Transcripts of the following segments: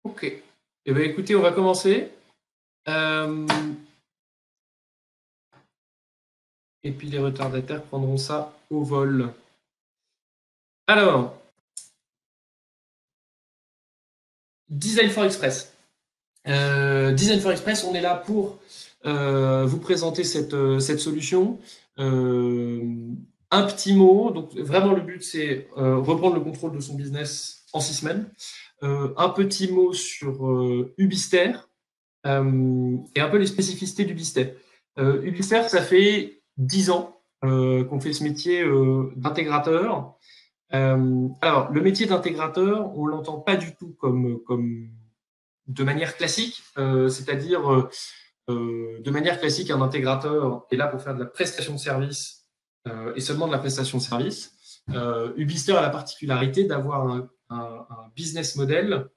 Ok. Eh bien, écoutez, on va commencer. Et puis les retardataires prendront ça au vol. Alors, Design for Express. Design for Express, on est là pour vous présenter cette solution. Un petit mot, donc vraiment le but c'est reprendre le contrôle de son business en 6 semaines. Un petit mot sur Ubister et un peu les spécificités d'Ubister. Ubister, ça fait 10 ans qu'on fait ce métier d'intégrateur. Alors, le métier d'intégrateur, on l'entend pas du tout comme de manière classique, c'est-à-dire de manière classique, un intégrateur est là pour faire de la prestation de service et seulement de la prestation de service. Ubister a la particularité d'avoir un business model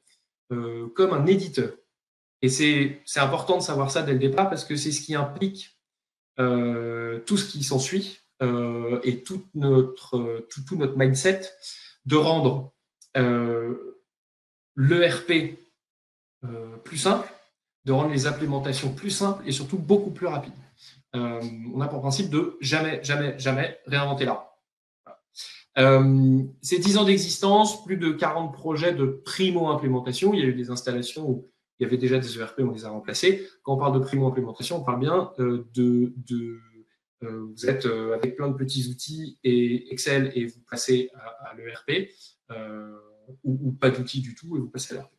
comme un éditeur. Et c'est important de savoir ça dès le départ parce que c'est ce qui implique tout ce qui s'ensuit et tout notre mindset de rendre l'ERP plus simple, de rendre les implémentations plus simples et surtout beaucoup plus rapides. On a pour principe de jamais réinventer la roue. Ces 10 ans d'existence, plus de 40 projets de primo-implémentation. Il y a eu des installations où il y avait déjà des ERP, on les a remplacés. Quand on parle de primo-implémentation, on parle bien vous êtes avec plein de petits outils et Excel et vous passez à l'ERP ou pas d'outils du tout et vous passez à l'ERP.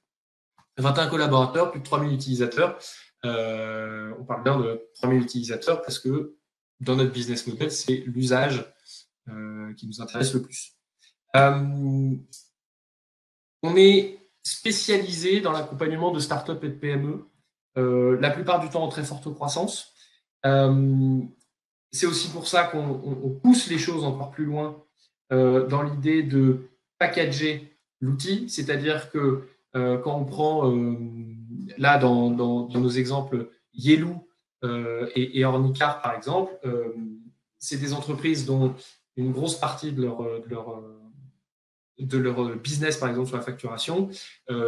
21 collaborateurs, plus de 3000 utilisateurs. On parle bien de 3000 utilisateurs parce que dans notre business model, c'est l'usage qui nous intéresse le plus. On est spécialisé dans l'accompagnement de startups et de PME, la plupart du temps en très forte croissance. C'est aussi pour ça qu'on pousse les choses encore plus loin dans l'idée de packager l'outil, c'est-à-dire que quand on prend là dans nos exemples Yellow et Ornicar par exemple, c'est des entreprises dont une grosse partie de leur business, par exemple sur la facturation,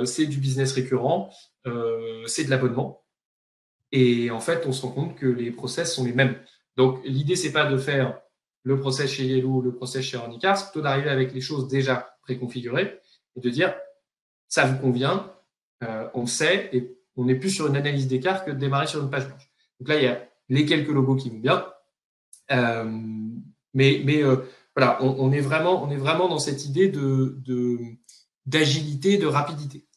c'est du business récurrent, c'est de l'abonnement. Et en fait, on se rend compte que les process sont les mêmes. Donc, l'idée, c'est pas de faire le process chez Yellow, le process chez Ornicar, c'est plutôt d'arriver avec les choses déjà préconfigurées et de dire, ça vous convient, on sait, et on est plus sur une analyse d'écart que de démarrer sur une page blanche. Donc là, il y a les quelques logos qui vont bien, mais voilà, on est vraiment dans cette idée d'agilité, de rapidité.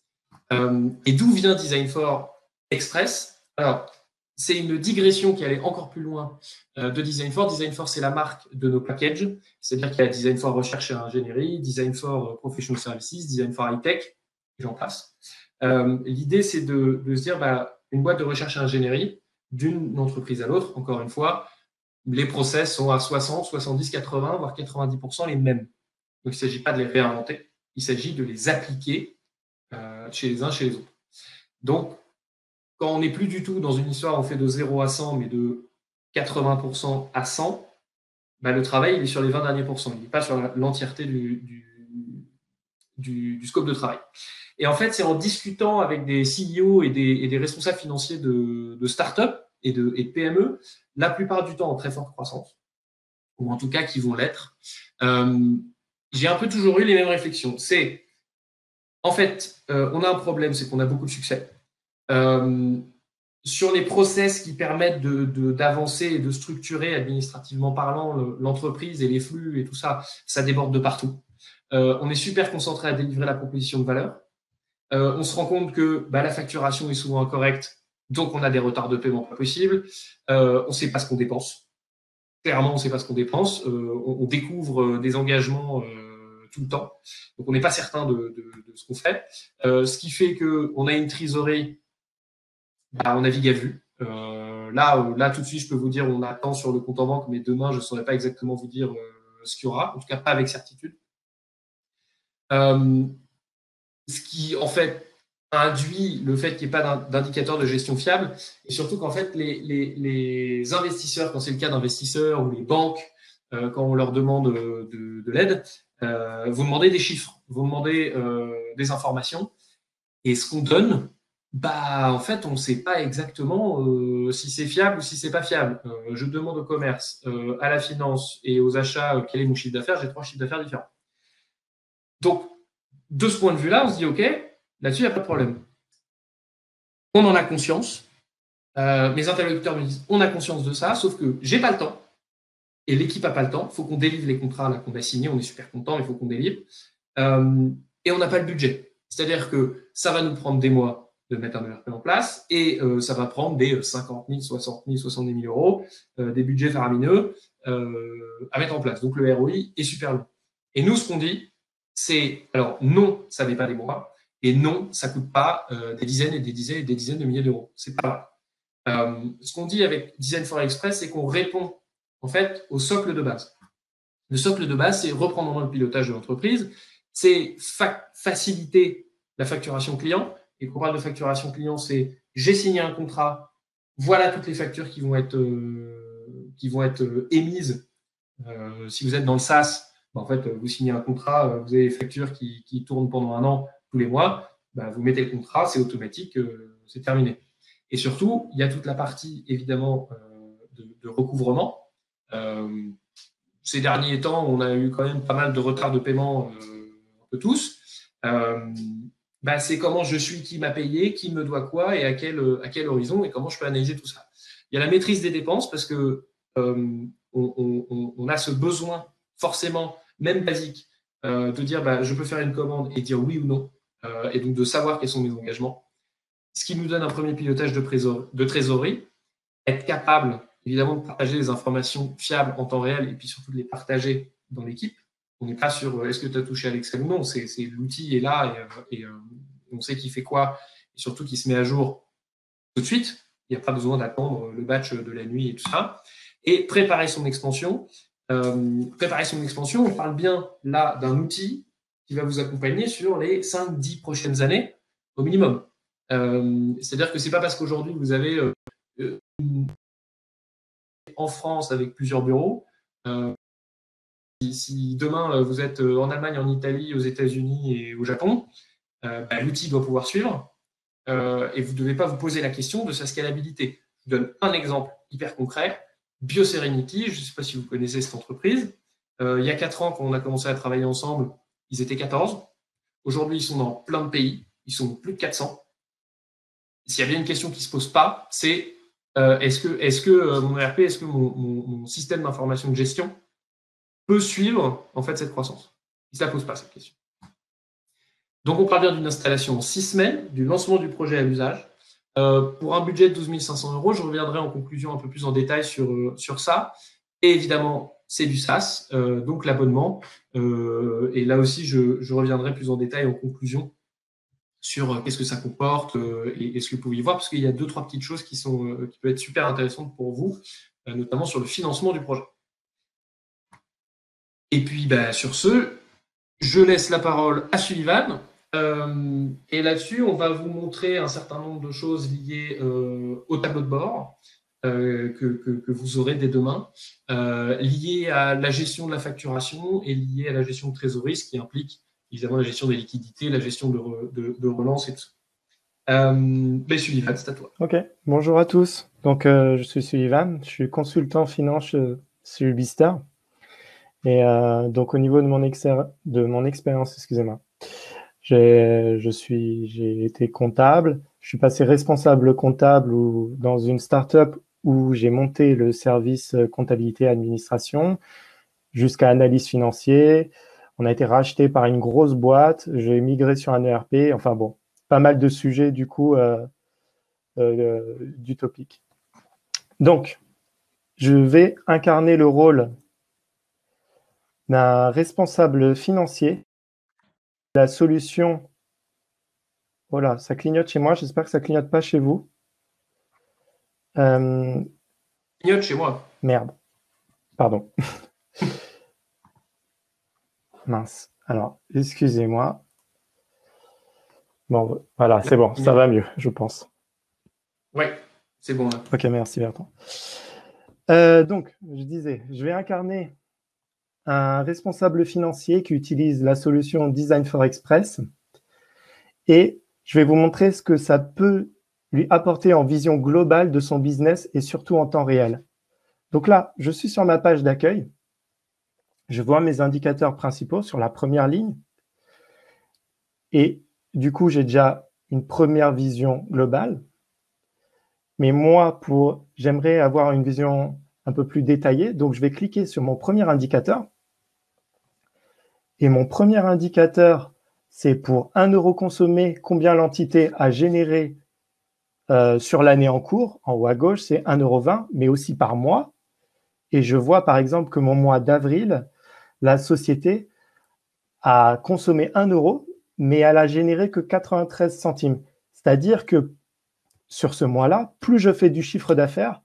Et d'où vient Design for Express? Alors, c'est une digression qui allait encore plus loin de Design for. Design for, c'est la marque de nos packages. C'est-à-dire qu'il y a Design for Recherche et Ingénierie, Design for Professional Services, Design for High Tech, et j'en passe. L'idée, c'est de se dire, une boîte de recherche et ingénierie, d'une entreprise à l'autre, encore une fois, les process sont à 60, 70, 80, voire 90% les mêmes. Donc, il ne s'agit pas de les réinventer, il s'agit de les appliquer chez les uns, chez les autres. Donc, quand on n'est plus du tout dans une histoire, on fait de 0 à 100, mais de 80% à 100, le travail, il est sur les 20 derniers pourcents. Il n'est pas sur l'entièreté du scope de travail. Et en fait, c'est en discutant avec des CEO et des responsables financiers de start-up et de PME, la plupart du temps en très forte croissance, ou en tout cas qui vont l'être, j'ai un peu toujours eu les mêmes réflexions. C'est, en fait, on a un problème, c'est qu'on a beaucoup de succès. Sur les process qui permettent d'avancer et de structurer administrativement parlant l'entreprise et les flux et tout ça, ça déborde de partout. On est super concentré à délivrer la proposition de valeur. On se rend compte que la facturation est souvent incorrecte, donc on a des retards de paiement pas possibles. On ne sait pas ce qu'on dépense. Clairement, on ne sait pas ce qu'on dépense. On découvre des engagements tout le temps. Donc, on n'est pas certain de ce qu'on fait. Ce qui fait qu'on a une trésorerie, on navigue à vue. Là, tout de suite, je peux vous dire, on attend sur le compte en banque, mais demain, je ne saurais pas exactement vous dire ce qu'il y aura. En tout cas, pas avec certitude. Ce qui, en fait, induit le fait qu'il n'y ait pas d'indicateur de gestion fiable, et surtout qu'en fait, les investisseurs, quand c'est le cas d'investisseurs ou les banques, quand on leur demande de l'aide, vous demandez des chiffres, vous demandez des informations, Et ce qu'on donne, en fait, on ne sait pas exactement si c'est fiable ou si c'est pas fiable. Je demande au commerce, à la finance et aux achats quel est mon chiffre d'affaires. J'ai 3 chiffres d'affaires différents. Donc, de ce point de vue-là, on se dit, OK, là-dessus, il n'y a pas de problème. On en a conscience. Mes interlocuteurs me disent, on a conscience de ça, sauf que j'ai pas le temps. Et l'équipe n'a pas le temps. Il faut qu'on délivre les contrats qu'on a signés. On est super content, mais il faut qu'on délivre. Et on n'a pas le budget. C'est-à-dire que ça va nous prendre des mois de mettre un ERP en place et ça va prendre des 50 000, 60 000, 70 000 euros, des budgets faramineux à mettre en place. Donc le ROI est super long. Et nous, ce qu'on dit, c'est alors non, ça n'est pas des mois et non, ça ne coûte pas des dizaines et des dizaines et des dizaines de milliers d'euros. C'est pas vrai. Ce qu'on dit avec Design for Express, c'est qu'on répond en fait au socle de base. Le socle de base, c'est reprendre en main le pilotage de l'entreprise, c'est faciliter la facturation client. Et quand on parle de facturation client, c'est j'ai signé un contrat, voilà toutes les factures qui vont être émises. Si vous êtes dans le SaaS, en fait, vous signez un contrat, vous avez les factures qui tournent pendant un an tous les mois, vous mettez le contrat, c'est automatique, c'est terminé. Et surtout, il y a toute la partie, évidemment, de recouvrement. Ces derniers temps, on a eu quand même pas mal de retard de paiement, un peu tous. C'est comment je suis, qui m'a payé, qui me doit quoi et à quel horizon et comment je peux analyser tout ça. Il y a la maîtrise des dépenses parce que on a ce besoin forcément, même basique, de dire je peux faire une commande et dire oui ou non, et donc de savoir quels sont mes engagements. Ce qui nous donne un premier pilotage de trésorerie, être capable évidemment de partager des informations fiables en temps réel et puis surtout de les partager dans l'équipe. On n'est pas sur est-ce que tu as touché à l'Excel ou non, c'est l'outil est là et on sait qui fait quoi et surtout qui se met à jour tout de suite. Il n'y a pas besoin d'attendre le batch de la nuit et tout ça. Et préparer son expansion. On parle bien là d'un outil qui va vous accompagner sur les 5-10 prochaines années au minimum. C'est-à-dire que c'est pas parce qu'aujourd'hui vous avez en France avec plusieurs bureaux. Si demain vous êtes en Allemagne, en Italie, aux États-Unis et au Japon, l'outil doit pouvoir suivre et vous ne devez pas vous poser la question de sa scalabilité. Je vous donne un exemple hyper concret. BioSerenity, je ne sais pas si vous connaissez cette entreprise. Il y a 4 ans, quand on a commencé à travailler ensemble, ils étaient 14. Aujourd'hui, ils sont dans plein de pays. Ils sont plus de 400. S'il y a bien une question qui ne se pose pas, c'est est-ce que mon ERP, est-ce que mon système d'information de gestion peut suivre en fait cette croissance? Ça ne pose pas cette question. Donc on parle bien d'une installation en 6 semaines, du lancement du projet à l'usage. Pour un budget de 12 500 euros, je reviendrai en conclusion un peu plus en détail sur ça. Et évidemment, c'est du SaaS, donc l'abonnement. Et là aussi, je reviendrai plus en détail en conclusion sur qu'est-ce que ça comporte et ce que vous pouvez y voir, parce qu'il y a 2-3 petites choses qui peuvent être super intéressantes pour vous, notamment sur le financement du projet. Et puis, sur ce, je laisse la parole à Sullivan. Et là-dessus, on va vous montrer un certain nombre de choses liées au tableau de bord que vous aurez dès demain, liées à la gestion de la facturation et liées à la gestion de trésorerie, ce qui implique évidemment la gestion des liquidités, la gestion de relance et tout ça. Sullivan, c'est à toi. Ok, bonjour à tous. Donc, je suis Sullivan, je suis consultant finance chez Ubistar. Et donc, au niveau de mon expérience, excusez-moi, j'ai été comptable. Je suis passé responsable comptable dans une start-up où j'ai monté le service comptabilité et administration jusqu'à analyse financière. On a été racheté par une grosse boîte. J'ai migré sur un ERP. Enfin bon, pas mal de sujets du coup du topic. Donc, je vais incarner le rôle d'un responsable financier. La solution, voilà, ça clignote chez moi. J'espère que ça clignote pas chez vous. Clignote chez moi. Merde. Pardon. Mince. Alors, excusez-moi. Bon, voilà, c'est bon. Ça va mieux, je pense. Oui, c'est bon. Là. Ok, merci Bertrand. Donc, je disais, je vais incarner un responsable financier qui utilise la solution Design for Express et je vais vous montrer ce que ça peut lui apporter en vision globale de son business et surtout en temps réel. Donc là, je suis sur ma page d'accueil. Je vois mes indicateurs principaux sur la première ligne. Et du coup, j'ai déjà une première vision globale. Mais moi, j'aimerais avoir une vision un peu plus détaillée. Donc, je vais cliquer sur mon premier indicateur. Et mon premier indicateur, c'est pour 1 euro consommé, combien l'entité a généré sur l'année en cours. En haut à gauche, c'est 1,20 €, mais aussi par mois. Et je vois par exemple que mon mois d'avril, la société a consommé 1 euro, mais elle a généré que 93 centimes. C'est-à-dire que sur ce mois-là, plus je fais du chiffre d'affaires,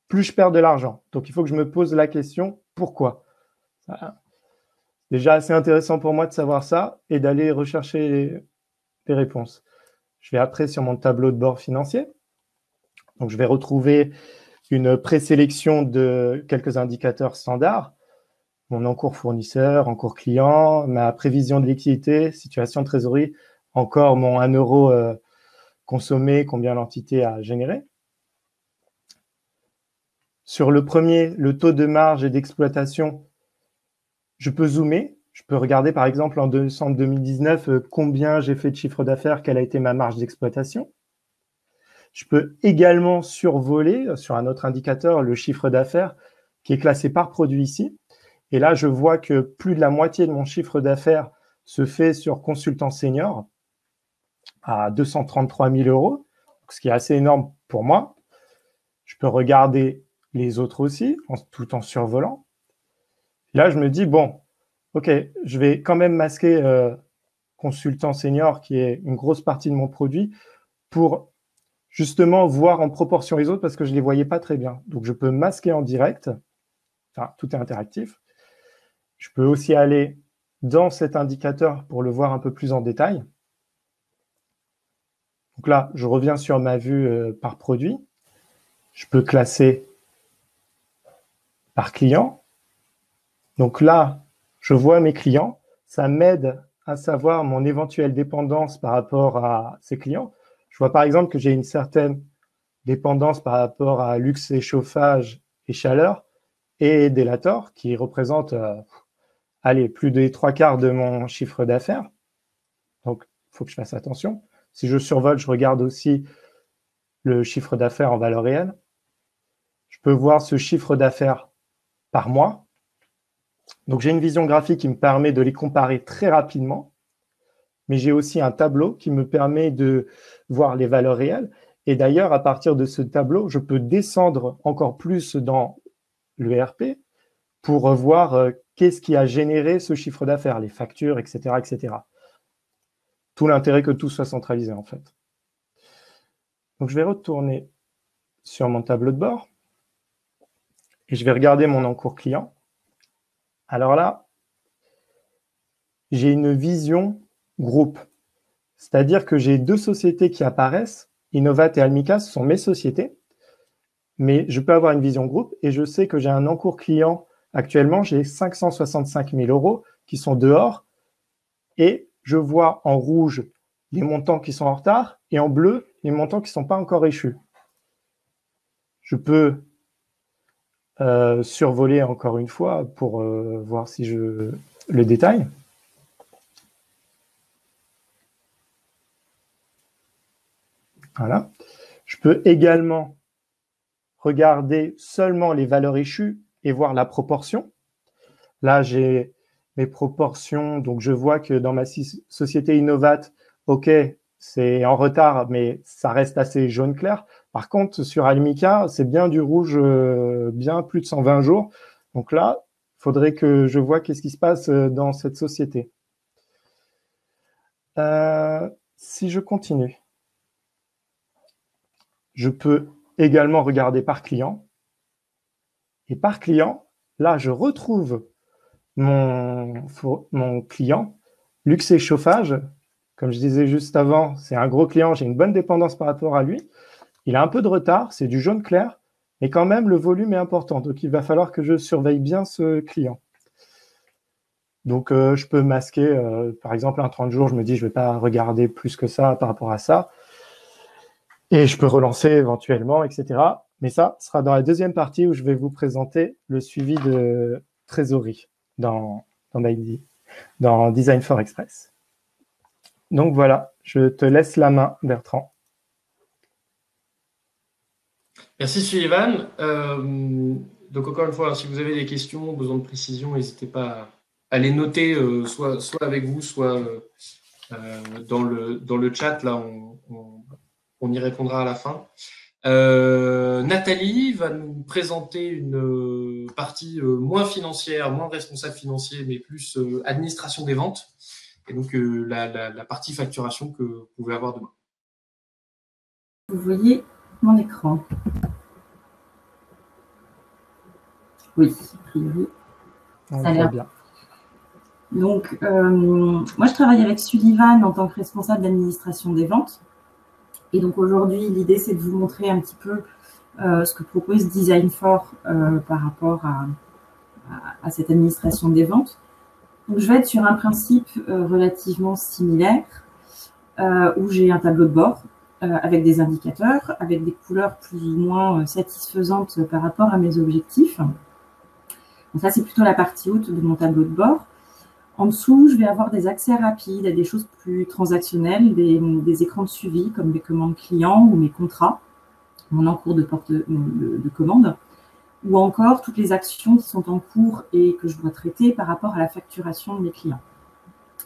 plus je perds de l'argent. Donc, il faut que je me pose la question, pourquoi? Déjà assez intéressant pour moi de savoir ça et d'aller rechercher des réponses. Je vais après sur mon tableau de bord financier. Donc, je vais retrouver une présélection de quelques indicateurs standards. Mon encours fournisseur, encours client, ma prévision de liquidité, situation de trésorerie, encore mon 1 euro consommé, combien l'entité a généré. Sur le premier, le taux de marge et d'exploitation, je peux zoomer. Je peux regarder par exemple en décembre 2019 combien j'ai fait de chiffre d'affaires, quelle a été ma marge d'exploitation. Je peux également survoler sur un autre indicateur le chiffre d'affaires qui est classé par produit ici. Et là, je vois que plus de la moitié de mon chiffre d'affaires se fait sur consultant senior à 233 000 €, ce qui est assez énorme pour moi. Je peux regarder les autres aussi, tout en survolant. Là, je me dis, bon, OK, je vais quand même masquer consultant senior, qui est une grosse partie de mon produit, pour justement voir en proportion les autres, parce que je ne les voyais pas très bien. Donc, je peux masquer en direct. Enfin, tout est interactif. Je peux aussi aller dans cet indicateur pour le voir un peu plus en détail. Donc là, je reviens sur ma vue par produit. Je peux classer par client. Donc là, je vois mes clients. Ça m'aide à savoir mon éventuelle dépendance par rapport à ces clients. Je vois par exemple que j'ai une certaine dépendance par rapport à luxe et chauffage et chaleur et Delator, qui représente plus des 3/4 de mon chiffre d'affaires. Donc, il faut que je fasse attention. Si je survole, je regarde aussi le chiffre d'affaires en valeur réelle. Je peux voir ce chiffre d'affaires par mois. Donc, j'ai une vision graphique qui me permet de les comparer très rapidement. Mais j'ai aussi un tableau qui me permet de voir les valeurs réelles. Et d'ailleurs, à partir de ce tableau, je peux descendre encore plus dans l'ERP pour voir qu'est-ce qui a généré ce chiffre d'affaires, les factures, etc., etc. Tout l'intérêt que tout soit centralisé, en fait. Donc, je vais retourner sur mon tableau de bord et je vais regarder mon encours client. Alors là, j'ai une vision groupe. C'est-à-dire que j'ai deux sociétés qui apparaissent. Innovat et Almica, ce sont mes sociétés. Mais je peux avoir une vision groupe et je sais que j'ai un encours client. Actuellement, j'ai 565 000 € qui sont dehors et je vois en rouge les montants qui sont en retard et en bleu les montants qui ne sont pas encore échus. Je peux survoler encore une fois pour voir si je le détaille. Voilà. Je peux également regarder seulement les valeurs échues et voir la proportion. Là, j'ai mes proportions. Donc, je vois que dans ma société Innovat, OK, c'est en retard, mais ça reste assez jaune clair. Par contre, sur Almica, c'est bien du rouge, bien plus de 120 jours. Donc là, il faudrait que je vois qu'est-ce qui se passe dans cette société. Si je continue, je peux également regarder par client. Et par client, là, je retrouve mon client, luxe et chauffage. Comme je disais juste avant, c'est un gros client, j'ai une bonne dépendance par rapport à lui. Il a un peu de retard, c'est du jaune clair, mais quand même, le volume est important. Donc, il va falloir que je surveille bien ce client. Donc, je peux masquer, par exemple, un 30 jours, je me dis, je ne vais pas regarder plus que ça par rapport à ça. Et je peux relancer éventuellement, etc. Mais ça sera dans la deuxième partie où je vais vous présenter le suivi de trésorerie dans Design for Express. Donc voilà, je te laisse la main, Bertrand. Merci Sullivan. Donc encore une fois, si vous avez des questions, besoin de précision, n'hésitez pas à les noter, soit avec vous, soit dans le chat. Là, on y répondra à la fin. Nathalie va nous présenter une partie moins financière, moins responsable financier, mais plus administration des ventes. Et donc la partie facturation que vous pouvez avoir demain. Vous voyez mon écran. Oui, a priori. Ça a l'air bien. Donc, moi, je travaille avec Sullivan en tant que responsable d'administration des ventes. Et donc, aujourd'hui, l'idée, c'est de vous montrer un petit peu ce que propose Design for par rapport à cette administration des ventes. Donc, je vais être sur un principe relativement similaire où j'ai un tableau de bord avec des indicateurs, avec des couleurs plus ou moins satisfaisantes par rapport à mes objectifs. Donc ça, c'est plutôt la partie haute de mon tableau de bord. En dessous, je vais avoir des accès rapides à des choses plus transactionnelles, des écrans de suivi comme mes commandes clients ou mes contrats, mon encours de commande, ou encore toutes les actions qui sont en cours et que je dois traiter par rapport à la facturation de mes clients.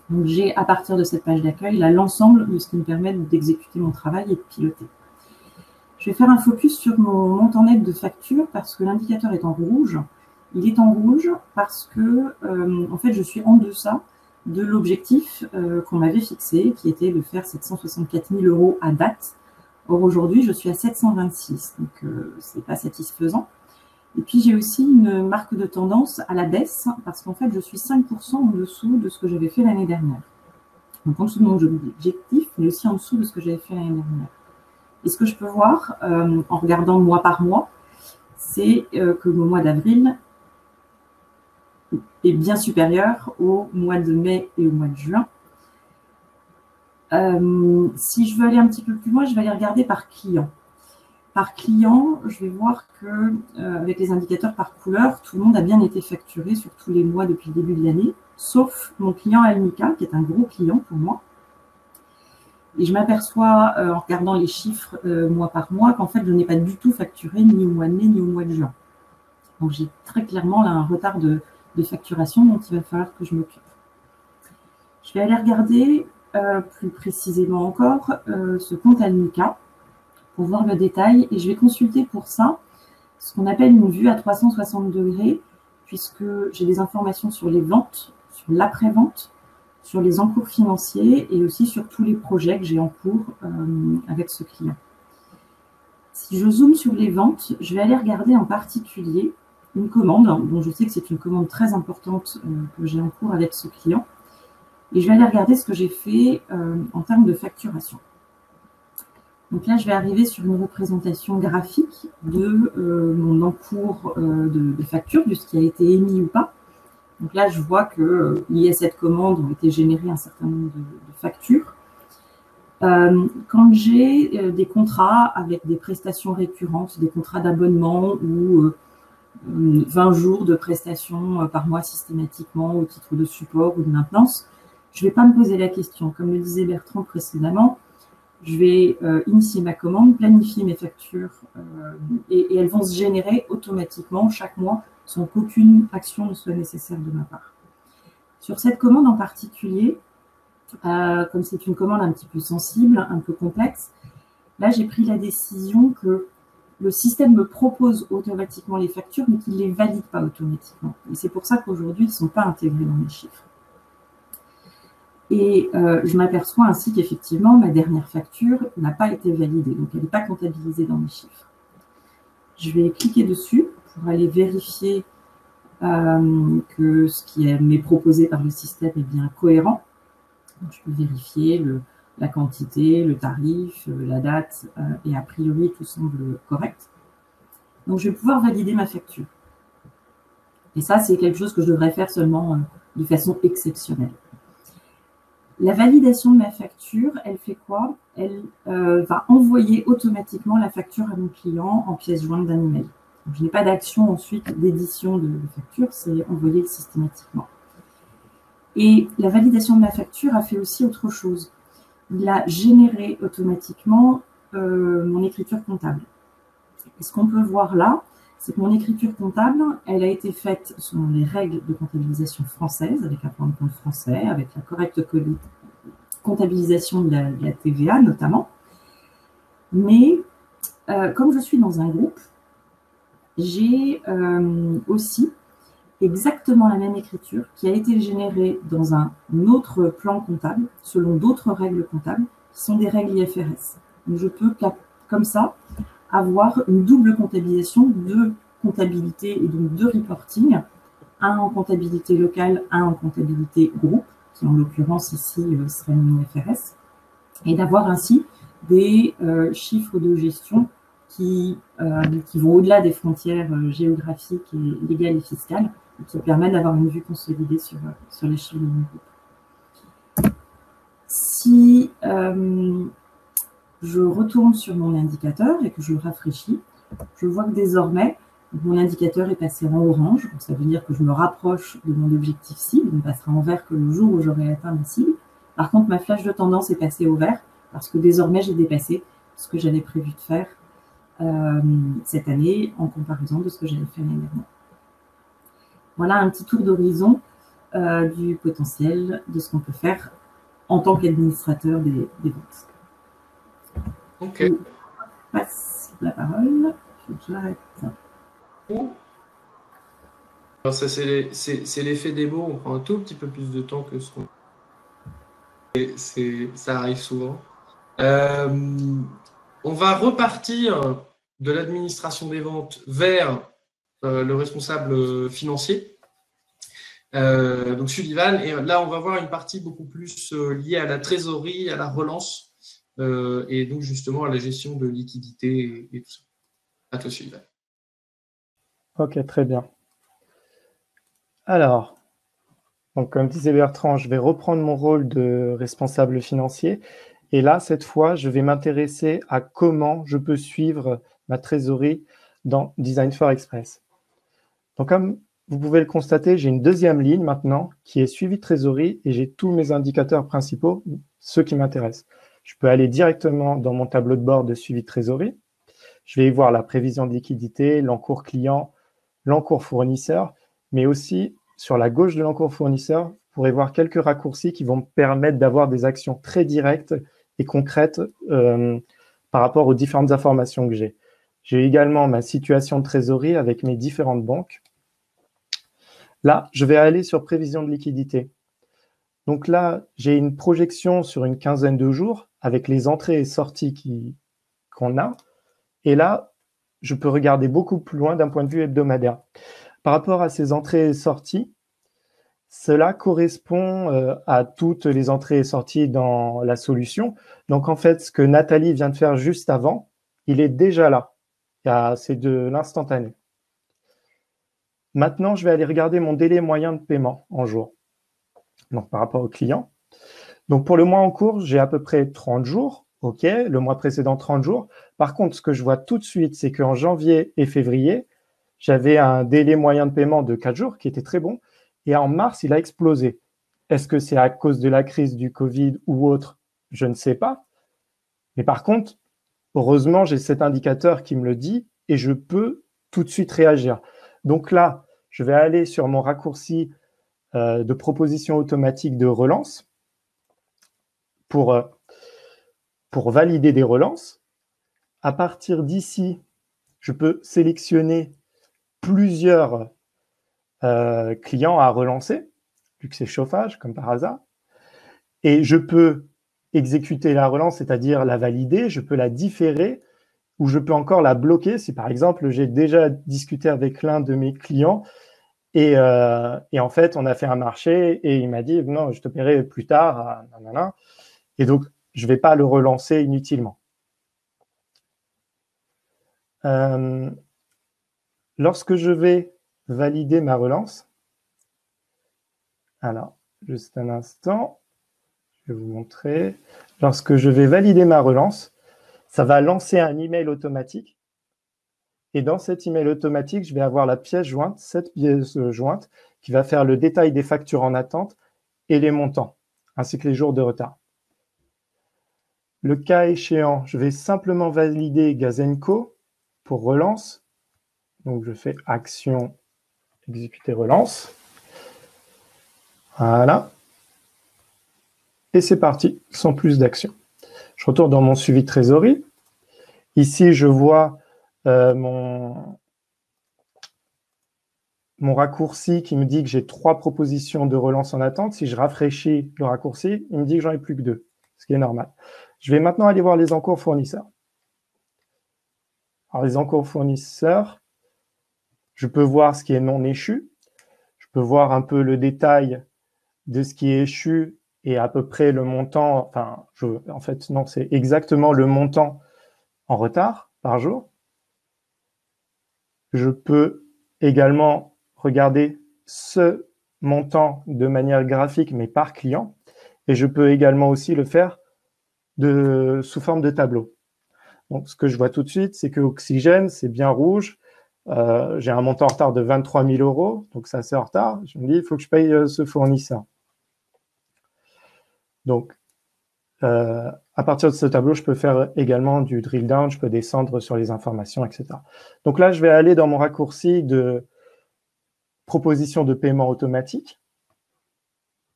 Donc, j'ai à partir de cette page d'accueil là l'ensemble de ce qui me permet d'exécuter mon travail et de piloter. Je vais faire un focus sur mon montant net de facture parce que l'indicateur est en rouge. Il est en rouge parce que, en fait, je suis en deçà de l'objectif qu'on m'avait fixé, qui était de faire 764 000 € à date. Or, aujourd'hui, je suis à 726, donc ce n'est pas satisfaisant. Et puis, j'ai aussi une marque de tendance à la baisse parce qu'en fait, je suis 5% en dessous de ce que j'avais fait l'année dernière. Donc, en dessous de mon objectif, mais aussi en dessous de ce que j'avais fait l'année dernière. Et ce que je peux voir, en regardant mois par mois, c'est que le mois d'avril est bien supérieur au mois de mai et au mois de juin. Si je veux aller un petit peu plus loin, je vais aller regarder par client. Par client, je vais voir que avec les indicateurs par couleur, tout le monde a bien été facturé sur tous les mois depuis le début de l'année, sauf mon client Almica, qui est un gros client pour moi. Et je m'aperçois, en regardant les chiffres mois par mois, qu'en fait, je n'ai pas du tout facturé ni au mois de mai ni au mois de juin. Donc, j'ai très clairement là un retard de facturation dont il va falloir que je m'occupe. Je vais aller regarder plus précisément encore ce compte Almica pour voir le détail. Et je vais consulter pour ça ce qu'on appelle une vue à 360 degrés, puisque j'ai des informations sur les ventes, sur l'après-vente, sur les encours financiers et aussi sur tous les projets que j'ai en cours avec ce client. Si je zoome sur les ventes, je vais aller regarder en particulier une commande, dont je sais que c'est une commande très importante que j'ai en cours avec ce client. Et je vais aller regarder ce que j'ai fait en termes de facturation. Donc là, je vais arriver sur une représentation graphique de mon encours de facture, de ce qui a été émis ou pas. Donc là, je vois que lié à cette commande, ont été générées un certain nombre de factures. Quand j'ai des contrats avec des prestations récurrentes, des contrats d'abonnement ou 20 jours de prestations par mois systématiquement au titre de support ou de maintenance, je ne vais pas me poser la question. Comme le disait Bertrand précédemment, je vais initier ma commande, planifier mes factures et elles vont se générer automatiquement chaque mois sans qu'aucune action ne soit nécessaire de ma part. Sur cette commande en particulier, comme c'est une commande un petit peu sensible, un peu complexe, là j'ai pris la décision que le système me propose automatiquement les factures, mais qu'il ne les valide pas automatiquement. Et c'est pour ça qu'aujourd'hui, ils ne sont pas intégrés dans mes chiffres. Et je m'aperçois ainsi qu'effectivement, ma dernière facture n'a pas été validée, donc elle n'est pas comptabilisée dans mes chiffres. Je vais cliquer dessus pour aller vérifier que ce qui m'est proposé par le système est bien cohérent. Donc, je peux vérifier la quantité, le tarif, la date, et a priori, tout semble correct. Donc, je vais pouvoir valider ma facture. Et ça, c'est quelque chose que je devrais faire seulement de façon exceptionnelle. La validation de ma facture, elle fait quoi? Elle va envoyer automatiquement la facture à mon client en pièce jointe d'un email. Donc, je n'ai pas d'action ensuite d'édition de facture, c'est envoyé systématiquement. Et la validation de ma facture a fait aussi autre chose. Il a généré automatiquement mon écriture comptable. Et ce qu'on peut voir là, c'est que mon écriture comptable, elle a été faite selon les règles de comptabilisation française, avec un plan de compte français, avec la correcte comptabilisation de la TVA notamment. Mais comme je suis dans un groupe, j'ai aussi exactement la même écriture qui a été générée dans un autre plan comptable, selon d'autres règles comptables, qui sont des règles IFRS. Donc je peux, comme ça, avoir une double comptabilisation de comptabilité et donc de reporting, un en comptabilité locale, un en comptabilité groupe, qui en l'occurrence ici serait une IFRS, et d'avoir ainsi des chiffres de gestion qui vont au-delà des frontières géographiques et légales et fiscales, et qui permettent d'avoir une vue consolidée sur les chiffres de mon groupe. Si je retourne sur mon indicateur et que je le rafraîchis, je vois que désormais, mon indicateur est passé en orange. Donc ça veut dire que je me rapproche de mon objectif cible. Il ne passera en vert que le jour où j'aurai atteint ma cible. Par contre, ma flèche de tendance est passée au vert parce que désormais, j'ai dépassé ce que j'avais prévu de faire cette année en comparaison de ce que j'avais fait l'année dernière. Voilà un petit tour d'horizon du potentiel de ce qu'on peut faire en tant qu'administrateur des ventes. Ok. Je passe la parole. J'arrête. Alors ça, c'est l'effet des mots. On prend un tout petit peu plus de temps que ce qu'on... Ça arrive souvent. On va repartir de l'administration des ventes vers le responsable financier. Donc Sullivan, et là on va voir une partie beaucoup plus liée à la trésorerie, à la relance, et donc justement à la gestion de liquidité et tout ça. À toi Sullivan. Ok, très bien. Alors, donc comme disait Bertrand, je vais reprendre mon rôle de responsable financier. Et là, cette fois, je vais m'intéresser à comment je peux suivre ma trésorerie dans Design for Express. Donc, comme vous pouvez le constater, j'ai une deuxième ligne maintenant qui est suivi de trésorerie et j'ai tous mes indicateurs principaux, ceux qui m'intéressent. Je peux aller directement dans mon tableau de bord de suivi de trésorerie. Je vais y voir la prévision de liquidité, l'encours client, l'encours fournisseur, mais aussi sur la gauche de l'encours fournisseur, vous pourrez voir quelques raccourcis qui vont me permettre d'avoir des actions très directes et concrètes par rapport aux différentes informations que j'ai. J'ai également ma situation de trésorerie avec mes différentes banques. Là, je vais aller sur prévision de liquidité. Donc là, j'ai une projection sur une quinzaine de jours avec les entrées et sorties qu'on a. Et là, je peux regarder beaucoup plus loin d'un point de vue hebdomadaire. Par rapport à ces entrées et sorties, cela correspond à toutes les entrées et sorties dans la solution. Donc en fait, ce que Nathalie vient de faire juste avant, il est déjà là. C'est de l'instantané. Maintenant, je vais aller regarder mon délai moyen de paiement en jours. Donc par rapport au client. Donc pour le mois en cours, j'ai à peu près 30 jours. OK, le mois précédent, 30 jours. Par contre, ce que je vois tout de suite, c'est qu'en janvier et février, j'avais un délai moyen de paiement de 4 jours qui était très bon. Et en mars, il a explosé. Est-ce que c'est à cause de la crise du Covid ou autre? Je ne sais pas. Mais par contre, heureusement, j'ai cet indicateur qui me le dit et je peux tout de suite réagir. Donc là, je vais aller sur mon raccourci de proposition automatique de relance pour valider des relances. À partir d'ici, je peux sélectionner plusieurs clients à relancer, vu que c'est chauffage, comme par hasard. Et je peux exécuter la relance, c'est-à-dire la valider, je peux la différer, ou je peux encore la bloquer si, par exemple, j'ai déjà discuté avec l'un de mes clients et en fait, on a fait un marché et il m'a dit « Non, je te paierai plus tard. » Et donc, je ne vais pas le relancer inutilement. Lorsque je vais valider ma relance, Alors, juste un instant, je vais vous montrer. Lorsque je vais valider ma relance, ça va lancer un email automatique. Et dans cet email automatique, je vais avoir la pièce jointe, cette pièce jointe, qui va faire le détail des factures en attente et les montants, ainsi que les jours de retard. Le cas échéant, je vais simplement valider Gazenco pour relance. Donc, je fais action, exécuter relance. Voilà. Et c'est parti, sans plus d'action. Je retourne dans mon suivi de trésorerie. Ici, je vois mon raccourci qui me dit que j'ai 3 propositions de relance en attente. Si je rafraîchis le raccourci, il me dit que j'en ai plus que 2, ce qui est normal. Je vais maintenant aller voir les encours fournisseurs. Alors, les encours fournisseurs, je peux voir ce qui est non échu. Je peux voir un peu le détail de ce qui est échu et à peu près le montant. Enfin, en fait, non, c'est exactement le montant en retard par jour. Je peux également regarder ce montant de manière graphique, mais par client. Et je peux également aussi le faire sous forme de tableau. Donc, ce que je vois tout de suite, c'est que Oxygène, c'est bien rouge. J'ai un montant en retard de 23 000 €, donc ça c'est en retard. Je me dis, il faut que je paye ce fournisseur. Donc, à partir de ce tableau, je peux faire également du drill down, je peux descendre sur les informations, etc. Donc là, je vais aller dans mon raccourci de proposition de paiement automatique.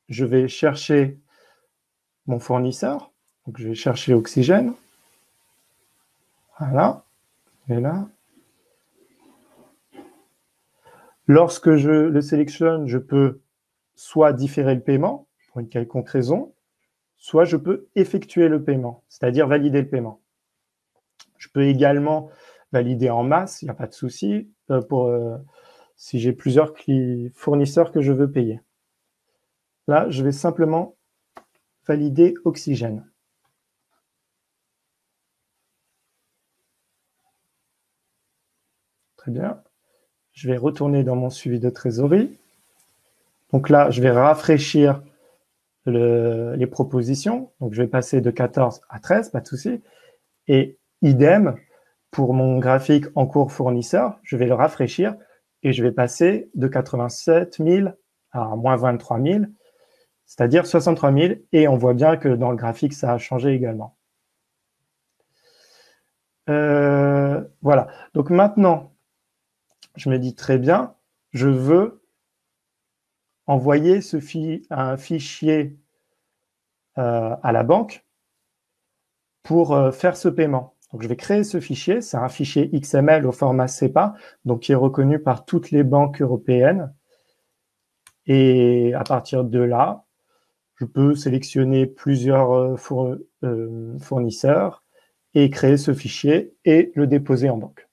Je vais chercher mon fournisseur. Donc, je vais chercher Oxygène. Voilà. Et là. Lorsque je le sélectionne, je peux soit différer le paiement pour une quelconque raison, soit je peux effectuer le paiement, c'est-à-dire valider le paiement. Je peux également valider en masse, il n'y a pas de souci, si j'ai plusieurs fournisseurs que je veux payer. Là, je vais simplement valider Oxygène. Très bien. Je vais retourner dans mon suivi de trésorerie. Donc là, je vais rafraîchir les propositions. Donc, je vais passer de 14 à 13, pas de souci. Et idem, pour mon graphique en cours fournisseur, je vais le rafraîchir et je vais passer de 87 000 à moins 23 000, c'est-à-dire 63 000. Et on voit bien que dans le graphique, ça a changé également. Voilà. Donc maintenant, je me dis très bien, je veux envoyer un fichier à la banque pour faire ce paiement. Donc, je vais créer ce fichier. C'est un fichier XML au format CEPA, donc qui est reconnu par toutes les banques européennes. Et à partir de là, je peux sélectionner plusieurs fournisseurs et créer ce fichier et le déposer en banque.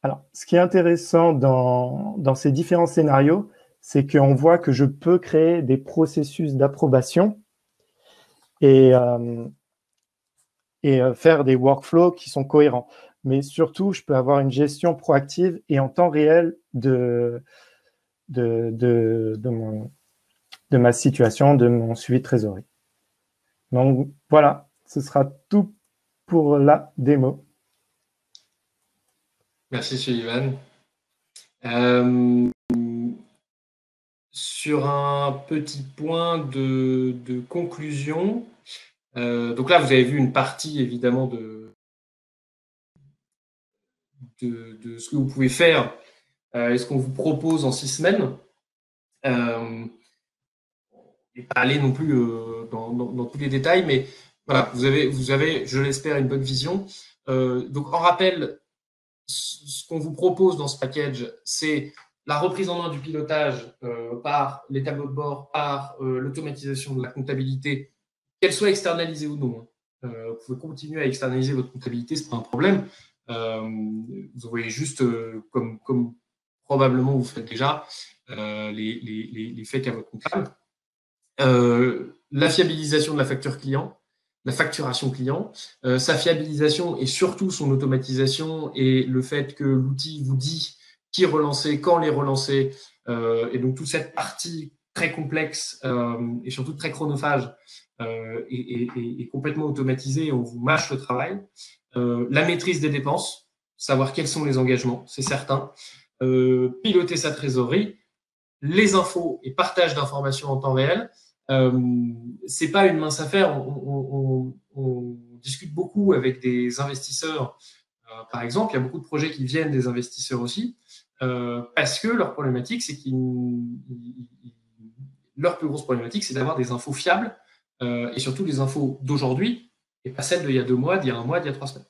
Alors, ce qui est intéressant dans ces différents scénarios, c'est qu'on voit que je peux créer des processus d'approbation et faire des workflows qui sont cohérents. Mais surtout, je peux avoir une gestion proactive et en temps réel de ma situation, de mon suivi de trésorerie. Donc, voilà, ce sera tout pour la démo. Merci, Sullivan. Sur un petit point de conclusion, donc là, vous avez vu une partie, évidemment, de ce que vous pouvez faire et ce qu'on vous propose en 6 semaines. Et pas aller non plus dans tous les détails, mais voilà, vous avez, je l'espère, une bonne vision. Donc, en rappel, ce qu'on vous propose dans ce package, c'est la reprise en main du pilotage par les tableaux de bord, par l'automatisation de la comptabilité, qu'elle soit externalisée ou non. Vous pouvez continuer à externaliser votre comptabilité, ce n'est pas un problème. Vous envoyez juste, comme probablement vous faites déjà, les faits à votre comptable. La fiabilisation de la facture client, la facturation client, sa fiabilisation et surtout son automatisation et le fait que l'outil vous dit qui relancer, quand les relancer, et donc toute cette partie très complexe et surtout très chronophage est complètement automatisée, on vous mâche le travail. La maîtrise des dépenses, savoir quels sont les engagements, c'est certain. Piloter sa trésorerie, les infos et partage d'informations en temps réel. C'est pas une mince affaire. On discute beaucoup avec des investisseurs. Par exemple, il y a beaucoup de projets qui viennent des investisseurs aussi, parce que leur problématique, c'est leur plus grosse problématique, c'est d'avoir des infos fiables et surtout des infos d'aujourd'hui et pas celles d'il y a 2 mois, d'il y a 1 mois, d'il y a 3 semaines.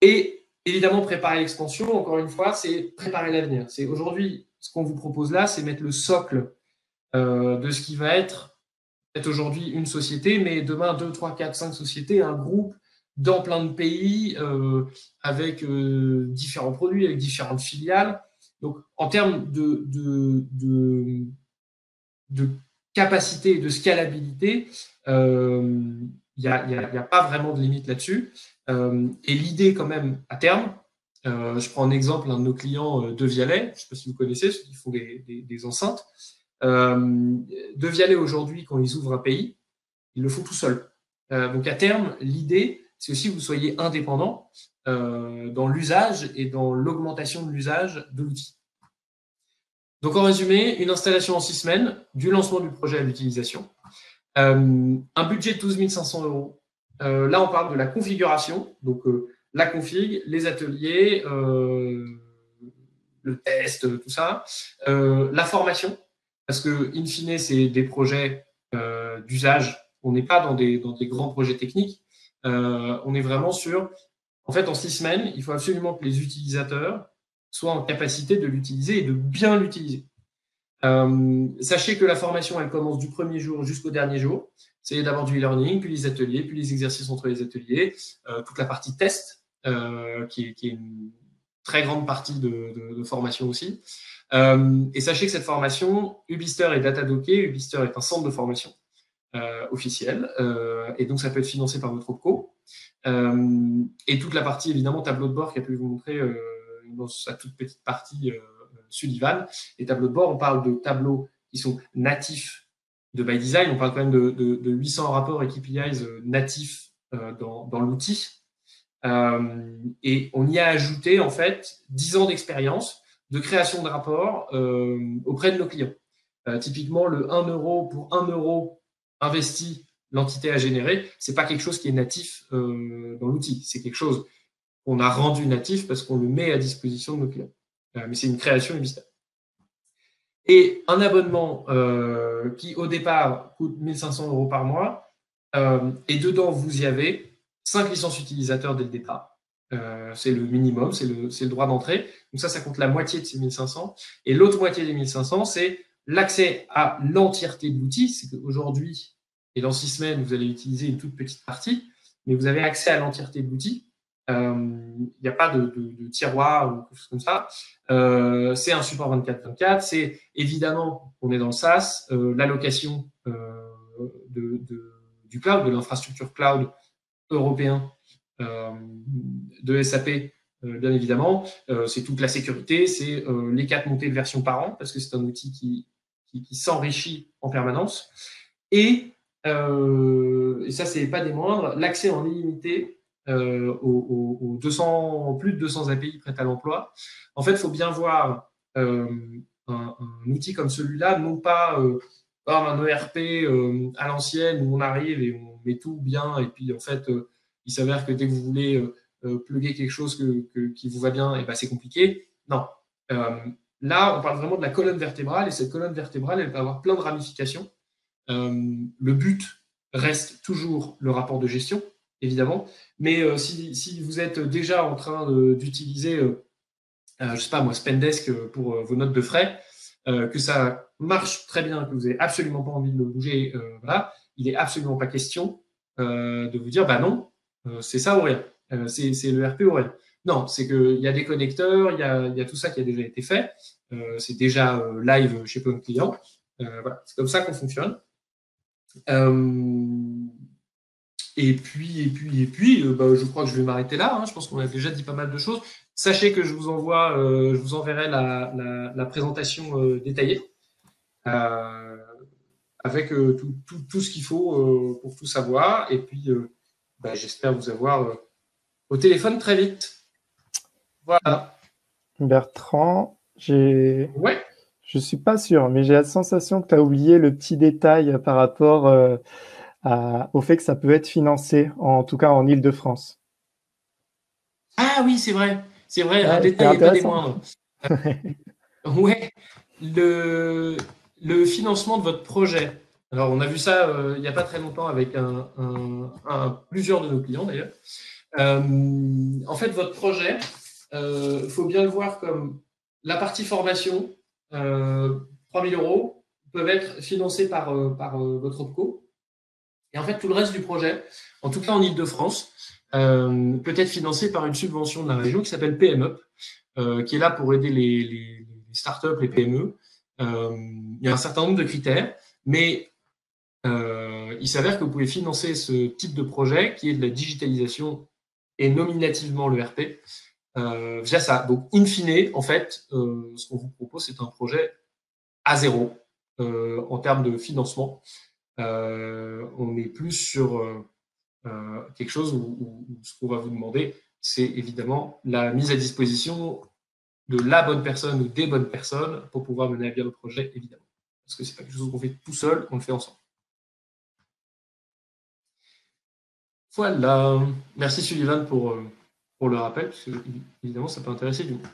Et évidemment, préparer l'expansion, encore une fois, c'est préparer l'avenir. C'est aujourd'hui, ce qu'on vous propose là, c'est mettre le socle de ce qui va être peut-être aujourd'hui une société, mais demain 2, 3, 4, 5 sociétés, un groupe dans plein de pays avec différents produits, avec différentes filiales. Donc, en termes de capacité et de scalabilité, il n'y a pas vraiment de limite là-dessus. Et l'idée, quand même, à terme, je prends un exemple, un de nos clients, De Vialet, je ne sais pas si vous connaissez, ceux qui font des enceintes. De Vialet, aujourd'hui, quand ils ouvrent un pays, ils le font tout seuls. Donc, à terme, l'idée, c'est aussi que vous soyez indépendant dans l'usage et dans l'augmentation de l'usage de l'outil. Donc, en résumé, une installation en 6 semaines, du lancement du projet à l'utilisation. Un budget de 12 500 €. Là, on parle de la configuration, donc la config, les ateliers, le test, tout ça. La formation, parce que, in fine, c'est des projets d'usage. On n'est pas dans des grands projets techniques. On est vraiment sur… En fait, en 6 semaines, il faut absolument que les utilisateurs soient en capacité de l'utiliser et de bien l'utiliser. Sachez que la formation, elle commence du premier jour jusqu'au dernier jour. C'est d'abord du e-learning, puis les ateliers, puis les exercices entre les ateliers, toute la partie test, qui est une très grande partie de formation aussi. Et sachez que cette formation, Ubister est datadocké. Ubister est un centre de formation officiel, et donc ça peut être financé par votre OPCO. Et toute la partie, évidemment, tableau de bord qui a pu vous montrer dans sa toute petite partie Sullivan. Les tableaux de bord, on parle de tableaux qui sont natifs de by design. On parle quand même de 800 rapports et KPIs natifs dans l'outil. Et on y a ajouté, en fait, 10 ans d'expérience de création de rapports auprès de nos clients. Typiquement, le 1 € pour 1 € investi, l'entité a généré, c'est pas quelque chose qui est natif dans l'outil. C'est quelque chose qu'on a rendu natif parce qu'on le met à disposition de nos clients. Mais c'est une création Ubister. Et un abonnement qui, au départ, coûte 1 500 € par mois, et dedans, vous y avez 5 licences utilisateurs dès le départ. C'est le minimum, c'est le droit d'entrée. Donc ça compte la moitié de ces 1 500. Et l'autre moitié des 1 500, c'est l'accès à l'entièreté de l'outil. C'est qu'aujourd'hui, et dans 6 semaines, vous allez utiliser une toute petite partie, mais vous avez accès à l'entièreté de l'outil. Il n'y a pas de tiroir ou quelque chose comme ça. C'est un support 24/24. C'est évidemment, on est dans le SaaS, l'allocation du cloud, de l'infrastructure cloud européen de SAP, bien évidemment. C'est toute la sécurité, c'est les 4 montées de version par an, parce que c'est un outil qui s'enrichit en permanence. Et ça, c'est pas des moindres, l'accès en illimité aux plus de 200 API prêtes à l'emploi. En fait, il faut bien voir un outil comme celui-là, non pas comme un ERP à l'ancienne où on arrive et on met tout bien, et puis en fait, il s'avère que dès que vous voulez plugger quelque chose qui vous va bien, et ben c'est compliqué. Non. Là, on parle vraiment de la colonne vertébrale, et cette colonne vertébrale, elle peut avoir plein de ramifications. Le but reste toujours le rapport de gestion, évidemment, mais si vous êtes déjà en train d'utiliser, je sais pas moi, Spendesk pour vos notes de frais, que ça marche très bien, que vous n'avez absolument pas envie de le bouger, voilà, il n'est absolument pas question de vous dire, bah non, c'est ça ou rien, c'est le RP ou rien. Non, c'est qu'il y a des connecteurs, il y a tout ça qui a déjà été fait, c'est déjà live chez plein de clients, voilà, c'est comme ça qu'on fonctionne. Et puis, je crois que je vais m'arrêter là. Hein. Je pense qu'on a déjà dit pas mal de choses. Sachez que je vous enverrai la présentation détaillée avec tout ce qu'il faut pour tout savoir. Et puis, j'espère vous avoir au téléphone très vite. Voilà. Bertrand, Ouais. je suis pas sûr, mais j'ai la sensation que tu as oublié le petit détail par rapport au fait que ça peut être financé, en tout cas en Île-de-France. Ah oui, c'est vrai. C'est vrai, un Ouais, c'est détail et pas des intéressant. moindres. Ouais, le financement de votre projet. Alors, on a vu ça il n'y a pas très longtemps avec plusieurs de nos clients d'ailleurs. En fait, votre projet, faut bien le voir comme la partie formation, 3 000 euros, peuvent être financés par votre OPCO. Et en fait, tout le reste du projet, en tout cas en Ile-de-France, peut être financé par une subvention de la région qui s'appelle PME, qui est là pour aider les startups, les PME. Il y a un certain nombre de critères, mais il s'avère que vous pouvez financer ce type de projet qui est de la digitalisation et nominativement l'ERP via ça. Donc, in fine, en fait, ce qu'on vous propose, c'est un projet à zéro en termes de financement. On est plus sur quelque chose où ce qu'on va vous demander, c'est évidemment la mise à disposition de la bonne personne ou des bonnes personnes pour pouvoir mener à bien le projet, évidemment. Parce que c'est pas quelque chose qu'on fait tout seul, on le fait ensemble. Voilà. Merci Sullivan pour le rappel, parce que évidemment, ça peut intéresser du monde.